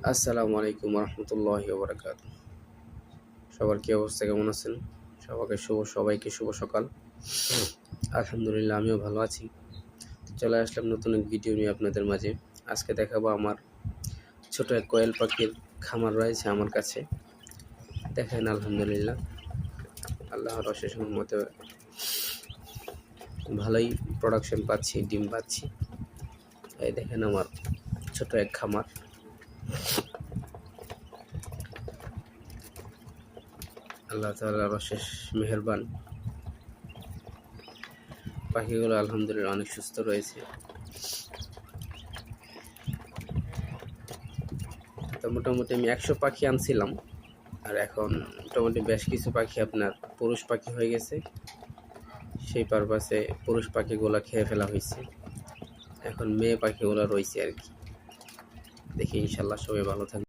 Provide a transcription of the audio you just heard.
আসসালামু আলাইকুম রহমতুল্লাহি ওয়া বারাকাতুহু। সবার কি অবস্থা, কেমন আছেন? সবাইকে শুভ সকাল। আলহামদুলিল্লাহ, আমিও ভালো আছি। চলে আসলাম নতুন এক ভিডিও নিয়ে আপনাদের মাঝে। আজকে দেখাবো আমার ছোট এক কোয়েল পাখির খামার রয়েছে আমার কাছে। দেখেন, আলহামদুলিল্লাহ, আল্লাহর অশেষ রহমতে ভালোই প্রোডাকশন পাচ্ছি, ডিম পাচ্ছি। এই দেখেন আমার ছোট এক খামার। আল্লাহ তাআলার অশেষ মেহেরবান। পাখিগুলো আলহামদুলিল্লাহ অনেক সুস্থ রয়েছে। তো মোটামুটি আমি 100 পাখি আনছিলাম, আর এখন মোটামুটি বেশ কিছু পাখি আপনার পুরুষ পাখি হয়ে গেছে। সেই পারপাসে পুরুষ পাখিগুলো খেয়ে ফেলা হয়েছে। এখন মেয়ে পাখিগুলো রয়েছে আর কি। দেখি ইনশাল্লাহ সবাই ভালো থাকবে।